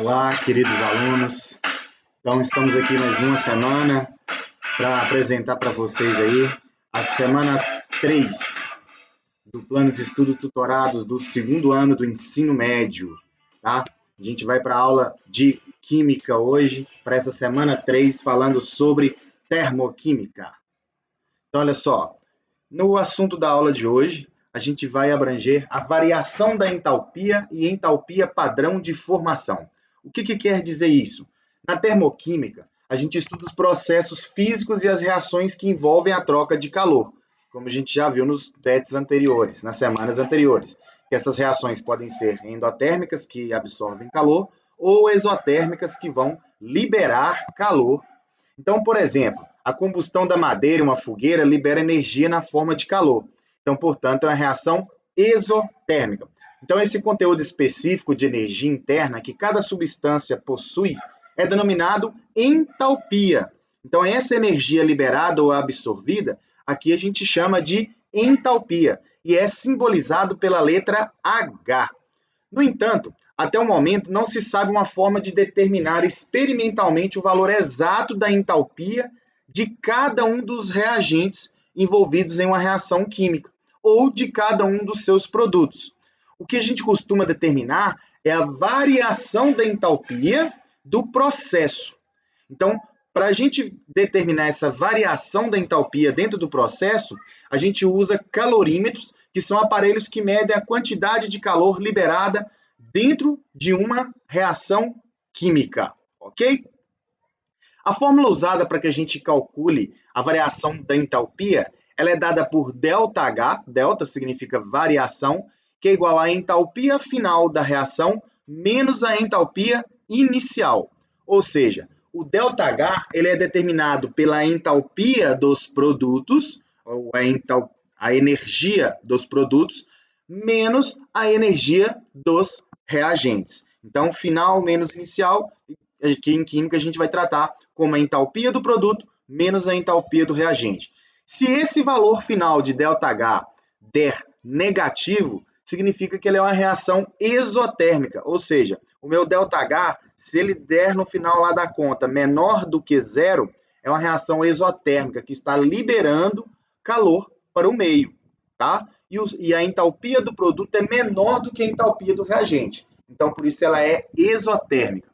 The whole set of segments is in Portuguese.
Olá, queridos alunos. Então, estamos aqui mais uma semana para apresentar para vocês aí a semana 3 do plano de estudo tutorados do segundo ano do ensino médio, tá? A gente vai para a aula de Química hoje, para essa semana 3, falando sobre termoquímica. Então, olha só, no assunto da aula de hoje, a gente vai abranger a variação da entalpia e entalpia padrão de formação. O que quer dizer isso? Na termoquímica, a gente estuda os processos físicos e as reações que envolvem a troca de calor, como a gente já viu nos TETs anteriores, nas semanas anteriores. Essas reações podem ser endotérmicas, que absorvem calor, ou exotérmicas, que vão liberar calor. Então, por exemplo, a combustão da madeira em uma fogueira libera energia na forma de calor. Então, portanto, é uma reação exotérmica. Então, esse conteúdo específico de energia interna que cada substância possui é denominado entalpia. Então, essa energia liberada ou absorvida, aqui a gente chama de entalpia e é simbolizado pela letra H. No entanto, até o momento não se sabe uma forma de determinar experimentalmente o valor exato da entalpia de cada um dos reagentes envolvidos em uma reação química ou de cada um dos seus produtos. O que a gente costuma determinar é a variação da entalpia do processo. Então, para a gente determinar essa variação da entalpia dentro do processo, a gente usa calorímetros, que são aparelhos que medem a quantidade de calor liberada dentro de uma reação química, ok? A fórmula usada para que a gente calcule a variação da entalpia, ela é dada por ΔH, delta significa variação, que é igual à entalpia final da reação menos a entalpia inicial. Ou seja, o ΔH ele é determinado pela entalpia dos produtos, ou a energia dos produtos, menos a energia dos reagentes. Então, final menos inicial, que em química a gente vai tratar como a entalpia do produto menos a entalpia do reagente. Se esse valor final de ΔH der negativo, significa que ele é uma reação exotérmica, ou seja, o meu ΔH, se ele der no final lá da conta menor do que zero, é uma reação exotérmica que está liberando calor para o meio, tá? E a entalpia do produto é menor do que a entalpia do reagente. Então, por isso ela é exotérmica.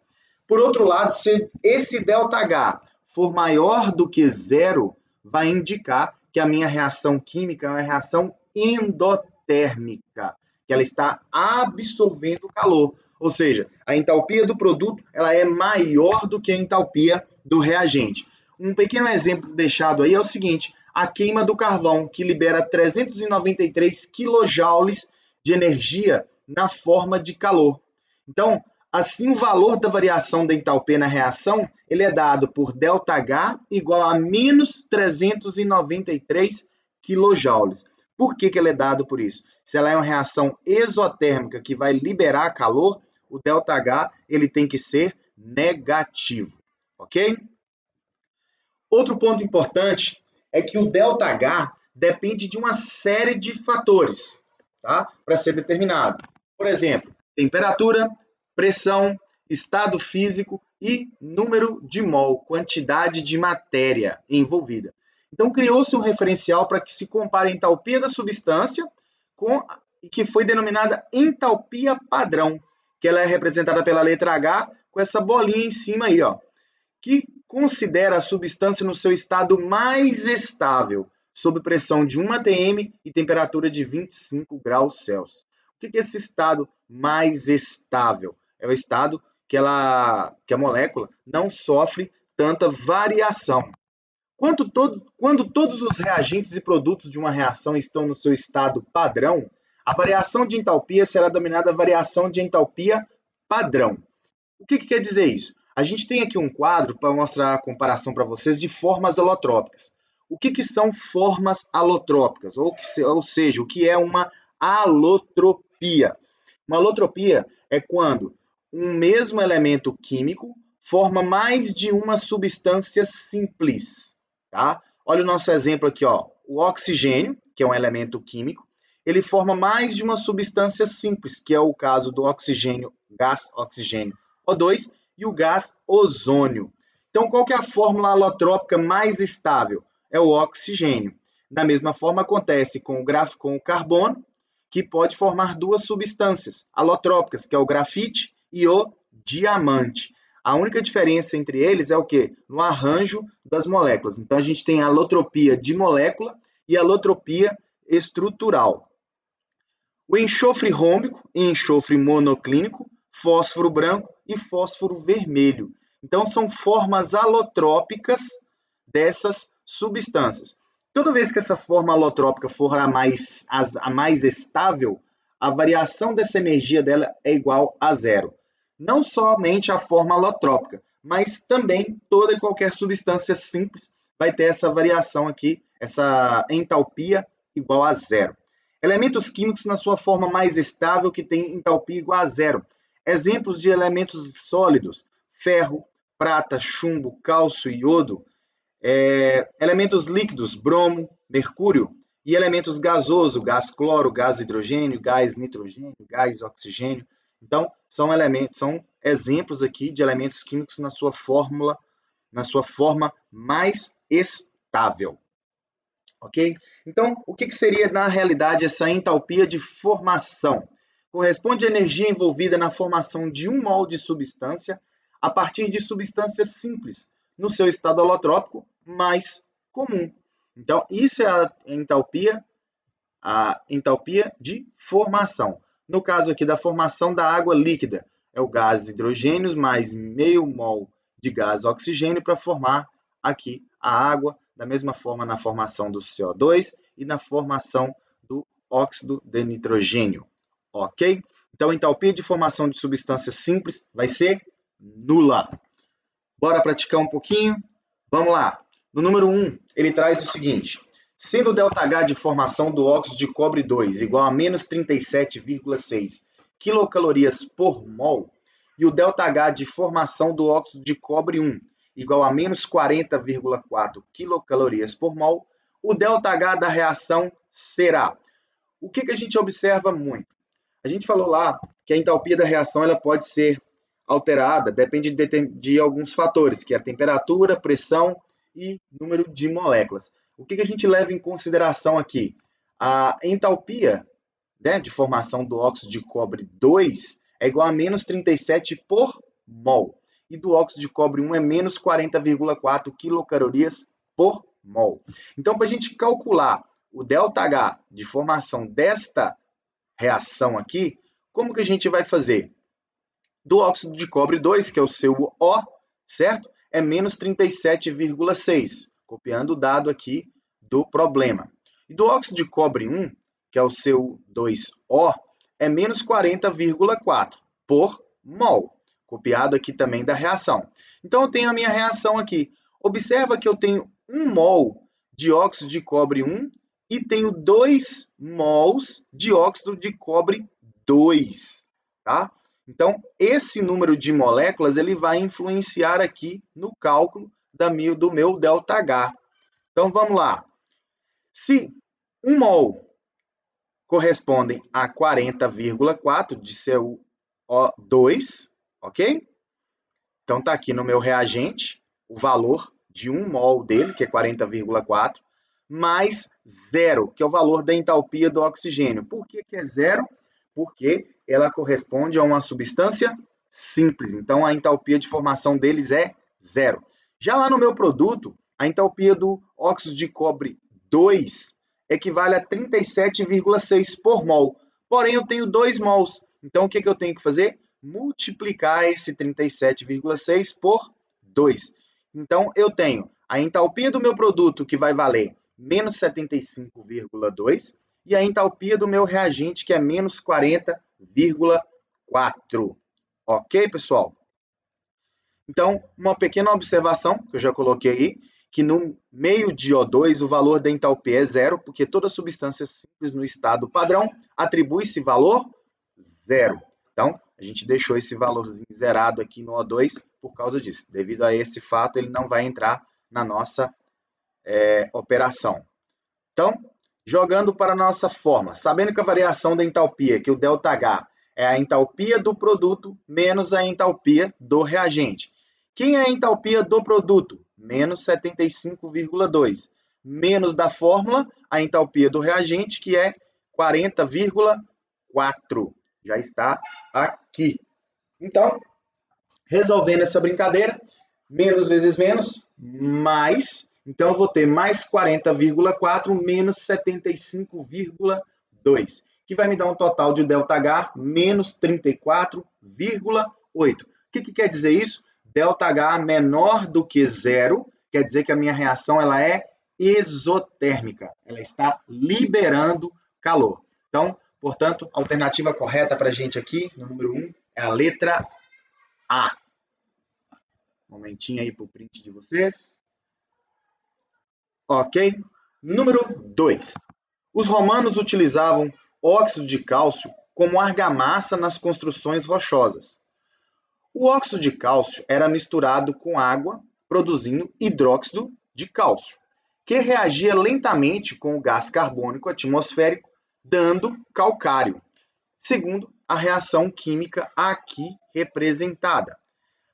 Por outro lado, se esse ΔH for maior do que zero, vai indicar que a minha reação química é uma reação endotérmica, que ela está absorvendo calor. Ou seja, a entalpia do produto ela é maior do que a entalpia do reagente. Um pequeno exemplo deixado aí é o seguinte: a queima do carvão, que libera 393 quilojoules de energia na forma de calor. Então, assim, o valor da variação da entalpia na reação ele é dado por ΔH igual a menos 393 quilojoules. Por que ele é dado por isso? Se ela é uma reação exotérmica que vai liberar calor, o ΔH ele tem que ser negativo, ok? Outro ponto importante é que o ΔH depende de uma série de fatores, tá? Para ser determinado. Por exemplo, temperatura, pressão, estado físico e número de mol, quantidade de matéria envolvida. Então, criou-se um referencial para que se compare a entalpia da substância com que foi denominada entalpia padrão, que ela é representada pela letra H com essa bolinha em cima aí, ó, que considera a substância no seu estado mais estável, sob pressão de 1 atm e temperatura de 25 graus Celsius. O que é esse estado mais estável? É o estado que a molécula não sofre tanta variação. Quando todos os reagentes e produtos de uma reação estão no seu estado padrão, a variação de entalpia será denominada variação de entalpia padrão. O que quer dizer isso? A gente tem aqui um quadro para mostrar a comparação para vocês de formas alotrópicas. O que são formas alotrópicas? Ou seja, o que é uma alotropia? Uma alotropia é quando um mesmo elemento químico forma mais de uma substância simples. Tá? Olha o nosso exemplo aqui, ó. O oxigênio, que é um elemento químico, ele forma mais de uma substância simples, que é o caso do oxigênio, gás oxigênio O2 e o gás ozônio. Então, qual que é a fórmula alotrópica mais estável? É o oxigênio. Da mesma forma, acontece com o carbono, que pode formar duas substâncias alotrópicas, que é o grafite e o diamante. A única diferença entre eles é o quê? No arranjo das moléculas. Então, a gente tem a alotropia de molécula e a alotropia estrutural. O enxofre rômbico e enxofre monoclínico, fósforo branco e fósforo vermelho. Então, são formas alotrópicas dessas substâncias. Toda vez que essa forma alotrópica for a mais estável, a variação dessa energia dela é igual a zero. Não somente a forma alotrópica, mas também toda e qualquer substância simples vai ter essa variação aqui, essa entalpia igual a zero. Elementos químicos na sua forma mais estável, que tem entalpia igual a zero. Exemplos de elementos sólidos: ferro, prata, chumbo, cálcio e iodo. Elementos líquidos: bromo, mercúrio. E elementos gasosos: gás cloro, gás hidrogênio, gás nitrogênio, gás oxigênio. Então, são exemplos aqui de elementos químicos na sua forma mais estável. Ok? Então, o que seria, na realidade, essa entalpia de formação? Corresponde à energia envolvida na formação de 1 mol de substância a partir de substâncias simples, no seu estado alotrópico mais comum. Então, isso é a entalpia de formação. No caso aqui da formação da água líquida, é o gás hidrogênio mais meio mol de gás oxigênio para formar aqui a água, da mesma forma na formação do CO2 e na formação do óxido de nitrogênio. Ok? Então, a entalpia de formação de substâncias simples vai ser nula. Bora praticar um pouquinho? Vamos lá. No número 1, ele traz o seguinte: sendo o ΔH de formação do óxido de cobre 2 igual a menos 37,6 quilocalorias por mol, e o ΔH de formação do óxido de cobre 1 igual a menos 40,4 quilocalorias por mol, o ΔH da reação será. O que a gente observa muito? A gente falou lá que a entalpia da reação ela pode ser alterada, depende de alguns fatores, que é a temperatura, pressão e número de moléculas. O que a gente leva em consideração aqui? A entalpia, né, de formação do óxido de cobre 2 é igual a menos 37 por mol. E do óxido de cobre 1 é menos 40,4 quilocalorias por mol. Então, para a gente calcular o ΔH de formação desta reação aqui, como que a gente vai fazer? Do óxido de cobre 2, que é o seu O, certo? É menos 37,6, copiando o dado aqui do problema. E do óxido de cobre 1, que é o seu 2O, é menos 40,4 por mol, copiado aqui também da reação. Então, eu tenho a minha reação aqui. Observa que eu tenho 1 mol de óxido de cobre 1 e tenho 2 mols de óxido de cobre 2, tá? Então, esse número de moléculas ele vai influenciar aqui no cálculo do meu ΔH. Então, vamos lá. Se 1 mol correspondem a 40,4 de seu O2, ok? Então, está aqui no meu reagente o valor de 1 mol dele, que é 40,4, mais 0, que é o valor da entalpia do oxigênio. Por que é 0? Porque ela corresponde a uma substância simples. Então, a entalpia de formação deles é 0. Já lá no meu produto, a entalpia do óxido de cobre 2 equivale a 37,6 por mol. Porém, eu tenho 2 mols. Então, o que eu tenho que fazer? Multiplicar esse 37,6 por 2. Então, eu tenho a entalpia do meu produto, que vai valer menos 75,2, e a entalpia do meu reagente, que é menos 40,4. Ok, pessoal? Então, uma pequena observação, que eu já coloquei aí, que no meio de O2 o valor da entalpia é 0, porque toda substância simples no estado padrão atribui-se valor 0. Então, a gente deixou esse valorzinho zerado aqui no O2 por causa disso. Devido a esse fato, ele não vai entrar na nossa operação. Então, Jogando para a nossa fórmula, sabendo que a variação da entalpia, que o ΔH, é a entalpia do produto menos a entalpia do reagente. Quem é a entalpia do produto? Menos 75,2. Menos da fórmula, a entalpia do reagente, que é 40,4. Já está aqui. Então, resolvendo essa brincadeira, menos vezes menos, mais. Então, eu vou ter mais 40,4 menos 75,2, que vai me dar um total de ΔH menos 34,8. O que quer dizer isso? ΔH menor do que zero, quer dizer que a minha reação ela é exotérmica. Ela está liberando calor. Então, portanto, a alternativa correta para a gente aqui, no número 1, é a letra A. Um momentinho aí para o print de vocês. Ok? Número 2. Os romanos utilizavam óxido de cálcio como argamassa nas construções rochosas. O óxido de cálcio era misturado com água, produzindo hidróxido de cálcio, que reagia lentamente com o gás carbônico atmosférico, dando calcário, segundo a reação química aqui representada.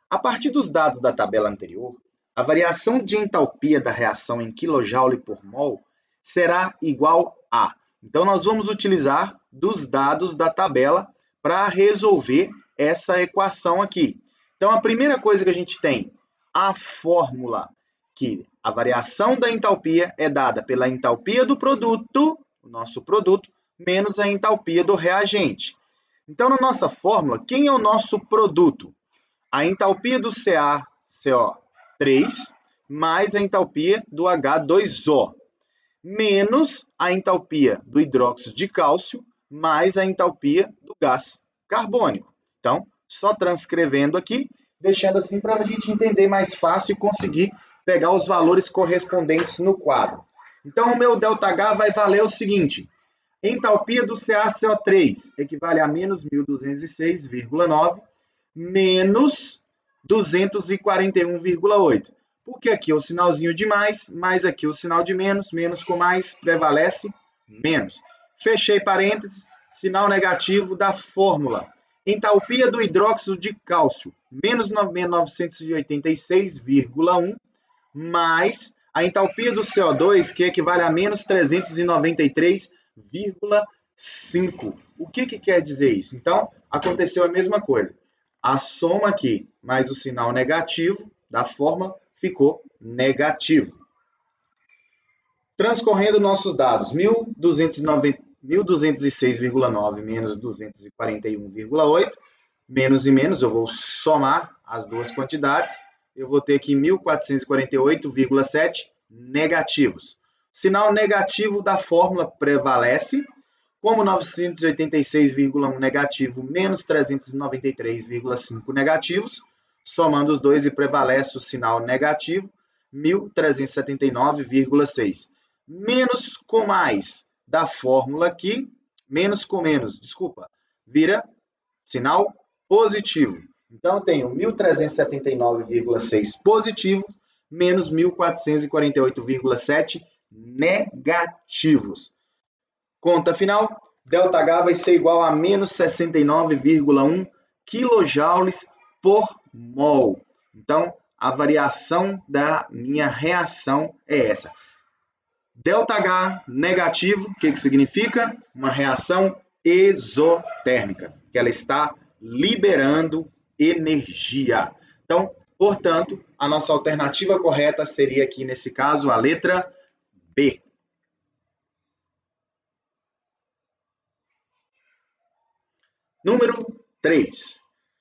A partir dos dados da tabela anterior, a variação de entalpia da reação em kJ por mol será igual a. Então, nós vamos utilizar dos dados da tabela para resolver essa equação aqui. Então, a primeira coisa que a gente tem, a fórmula, que a variação da entalpia é dada pela entalpia do produto, o nosso produto, menos a entalpia do reagente. Então, na nossa fórmula, quem é o nosso produto? A entalpia do CaCO3 mais a entalpia do H2O, menos a entalpia do hidróxido de cálcio mais a entalpia do gás carbônico. Então, só transcrevendo aqui, deixando assim para a gente entender mais fácil e conseguir pegar os valores correspondentes no quadro. Então, o meu ΔH vai valer o seguinte: entalpia do CaCO3 equivale a menos 1.206,9 menos 241,8. Porque aqui é o sinalzinho de mais, mais aqui o sinal de menos, menos com mais prevalece menos. Fechei parênteses, sinal negativo da fórmula. Entalpia do hidróxido de cálcio, menos 986,1, mais a entalpia do CO2, que equivale a menos 393,5. O que quer dizer isso? Então, aconteceu a mesma coisa. A soma aqui, mais o sinal negativo da fórmula, ficou negativo. Transcorrendo nossos dados, 1.206,9 menos 241,8, menos e menos, eu vou somar as duas quantidades, eu vou ter aqui 1.448,7 negativos. Sinal negativo da fórmula prevalece, como 986,1 negativo menos 393,5 negativos, somando os dois e prevalece o sinal negativo, 1.379,6. Menos com mais da fórmula aqui, menos com menos, desculpa, vira sinal positivo. Então, eu tenho 1.379,6 positivo, menos 1.448,7 negativos. Conta final, ΔH vai ser igual a menos 69,1 kJ por mol. Então, a variação da minha reação é essa. ΔH negativo, o que significa? Uma reação exotérmica, que ela está liberando energia. Então, portanto, a nossa alternativa correta seria aqui, nesse caso, a letra B. Número 3.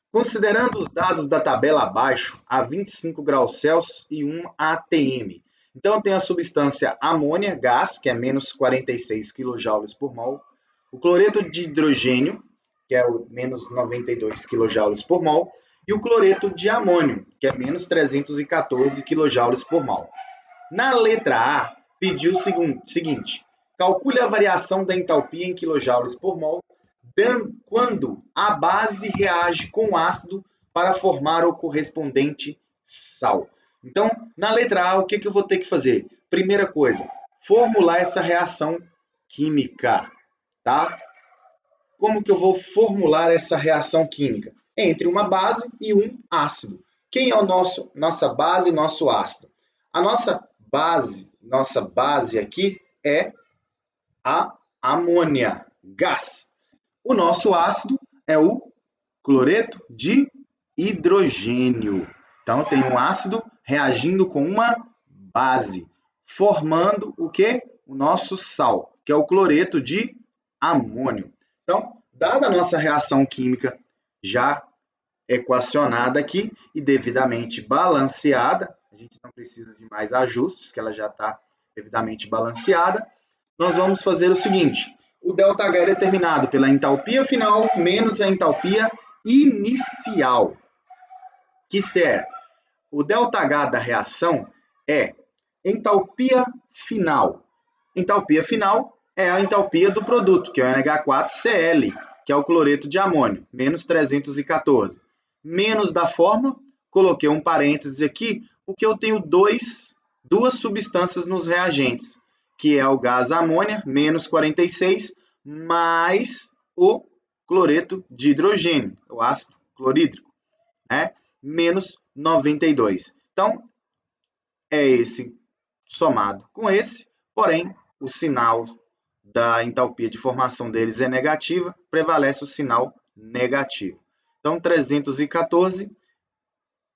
Considerando os dados da tabela abaixo, há 25 graus Celsius e 1 atm. Então, tem a substância amônia, gás, que é menos 46 kJ por mol. O cloreto de hidrogênio, que é o menos 92 kJ por mol. E o cloreto de amônio, que é menos 314 kJ por mol. Na letra A, pediu o seguinte: calcule a variação da entalpia em kJ por mol quando a base reage com o ácido para formar o correspondente sal. Então, na letra A, o que eu vou ter que fazer? Primeira coisa, formular essa reação química, tá? Como que eu vou formular essa reação química? Entre uma base e um ácido. Quem é nossa base e nosso ácido? A nossa base aqui é a amônia, gás. O nosso ácido é o cloreto de hidrogênio. Então, tem um ácido reagindo com uma base, formando o quê? O nosso sal, que é o cloreto de amônio. Então, dada a nossa reação química já equacionada aqui e devidamente balanceada, a gente não precisa de mais ajustes, que ela já está devidamente balanceada, nós vamos fazer o seguinte: o ΔH é determinado pela entalpia final menos a entalpia inicial, que é o ΔH da reação é entalpia final. Entalpia final é a entalpia do produto, que é o NH4Cl, que é o cloreto de amônio, menos 314. Menos da fórmula, coloquei um parênteses aqui, porque eu tenho duas substâncias nos reagentes, que é o gás amônia, menos 46, mais o cloreto de hidrogênio, o ácido clorídrico, né? Menos 92. Então, é esse somado com esse, porém, o sinal da entalpia de formação deles é negativa, prevalece o sinal negativo. Então, 314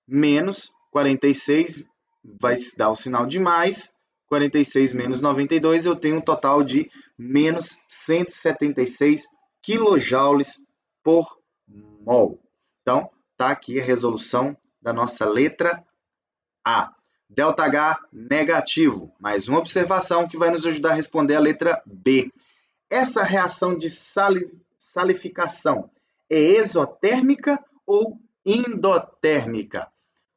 menos 46 vai dar o sinal de mais, 46 menos 92, eu tenho um total de menos 176 kJ por mol. Então, está aqui a resolução da nossa letra A. ΔH negativo. Mais uma observação que vai nos ajudar a responder a letra B. Essa reação de salificação é exotérmica ou endotérmica?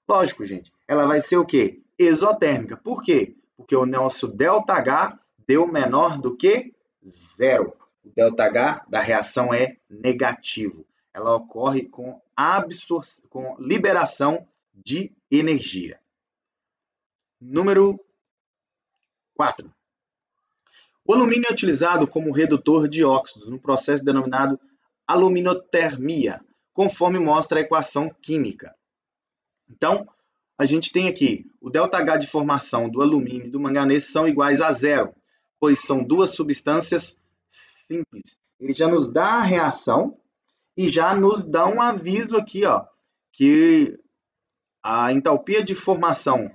Lógico, gente, ela vai ser o quê? Exotérmica. Por quê? Porque o nosso ΔH deu menor do que zero. O ΔH da reação é negativo. Ela ocorre com liberação de energia. Número 4. O alumínio é utilizado como redutor de óxidos no processo denominado aluminotermia, conforme mostra a equação química. Então, a gente tem aqui o ΔH de formação do alumínio e do manganês são iguais a zero, pois são duas substâncias simples. Ele já nos dá a reação e já nos dá um aviso aqui, ó, que a entalpia de formação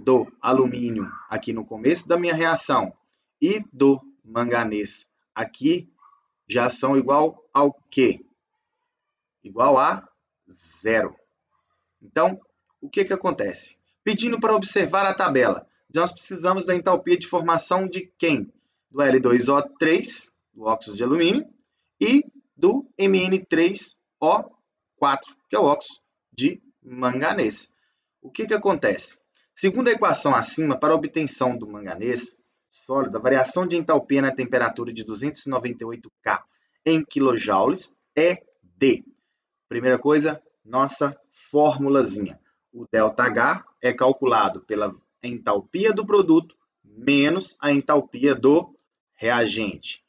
do alumínio aqui no começo da minha reação e do manganês aqui já são igual ao quê? Igual a zero. Então, o que acontece? Pedindo para observar a tabela, nós precisamos da entalpia de formação de quem? Do L2O3, do óxido de alumínio, e do Mn3O4, que é o óxido de manganês. O que acontece? Segundo a equação acima, para a obtenção do manganês sólido, a variação de entalpia na temperatura de 298 K em quilojoules é D. Primeira coisa, nossa formulazinha. O ΔH é calculado pela entalpia do produto menos a entalpia do reagente.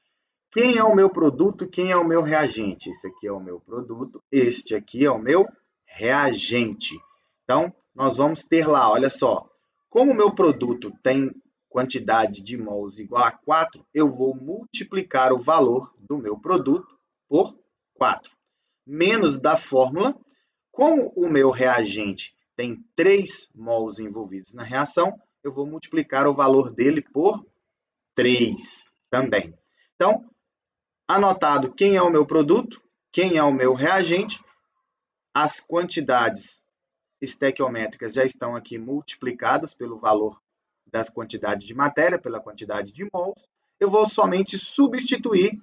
Quem é o meu produto? Quem é o meu reagente? Esse aqui é o meu produto, este aqui é o meu reagente. Então, nós vamos ter lá, olha só, como o meu produto tem quantidade de mols igual a 4, eu vou multiplicar o valor do meu produto por 4. Menos da fórmula, como o meu reagente tem 3 mols envolvidos na reação, eu vou multiplicar o valor dele por 3 também. Então, anotado quem é o meu produto, quem é o meu reagente, as quantidades estequiométricas já estão aqui multiplicadas pelo valor das quantidades de matéria, pela quantidade de mols. Eu vou somente substituir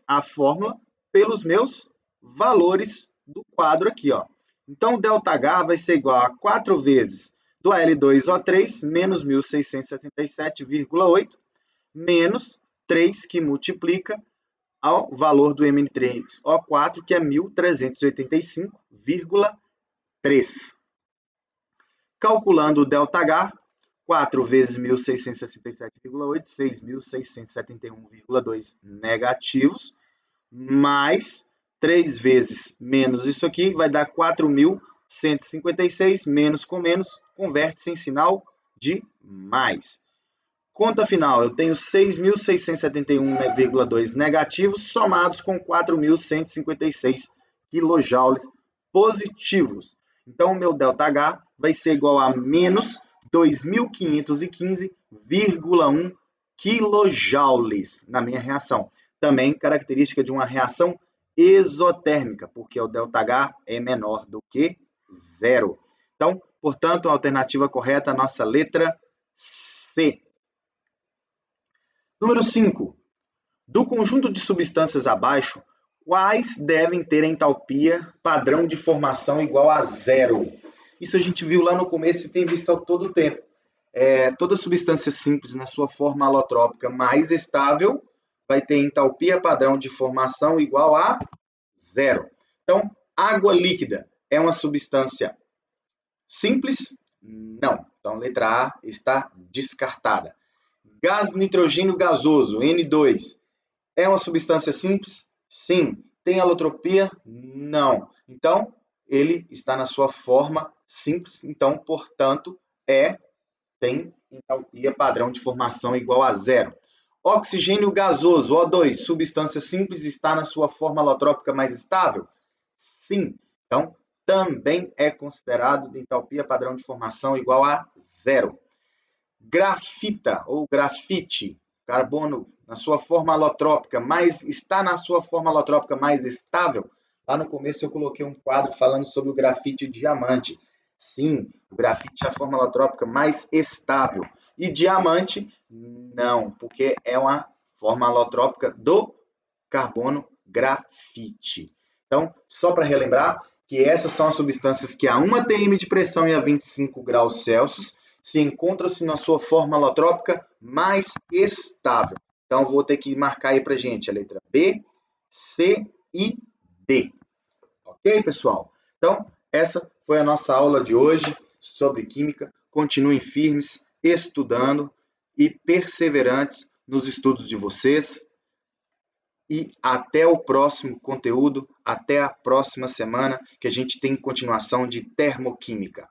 a fórmula pelos meus valores do quadro aqui, ó. Então, o ΔH vai ser igual a 4 vezes do L2O3 menos 1.667,8 menos 3 que multiplica ao valor do Mn3O4, que é 1.385,3. Calculando o ΔH, 4 vezes 1.667,8, 6.671,2 negativos, mais 3 vezes menos isso aqui, vai dar 4.156, menos com menos, converte-se em sinal de mais. Conta final, eu tenho 6.671,2 negativos somados com 4.156 quilojoules positivos. Então, o meu ΔH vai ser igual a menos 2.515,1 quilojoules na minha reação. Também característica de uma reação exotérmica, porque o ΔH é menor do que zero. Então, portanto, a alternativa correta, a nossa letra C. Número 5. Do conjunto de substâncias abaixo, quais devem ter entalpia padrão de formação igual a zero? Isso a gente viu lá no começo e tem visto ao todo o tempo. Toda substância simples na sua forma alotrópica mais estável vai ter entalpia padrão de formação igual a zero. Então, água líquida é uma substância simples? Não. Então, letra A está descartada. Gás nitrogênio gasoso, N2, é uma substância simples? Sim. Tem alotropia? Não. Então, ele está na sua forma simples, então, portanto, tem entalpia padrão de formação igual a zero. Oxigênio gasoso, O2, substância simples, está na sua forma alotrópica mais estável? Sim. Então, também é considerado de entalpia padrão de formação igual a zero. Grafita ou grafite, carbono na sua forma alotrópica, mas está na sua forma alotrópica mais estável? Lá no começo eu coloquei um quadro falando sobre o grafite diamante. Sim, o grafite é a forma alotrópica mais estável. E diamante, não, porque é uma forma alotrópica do carbono grafite. Então, só para relembrar que essas são as substâncias que a 1 atm de pressão e a 25 graus Celsius se encontram-se na sua forma alotrópica mais estável. Então, vou ter que marcar aí para a gente a letra B, C e D. Ok, pessoal? Então, essa foi a nossa aula de hoje sobre química. Continuem firmes, estudando e perseverantes nos estudos de vocês. E até o próximo conteúdo, até a próxima semana, que a gente tem continuação de termoquímica.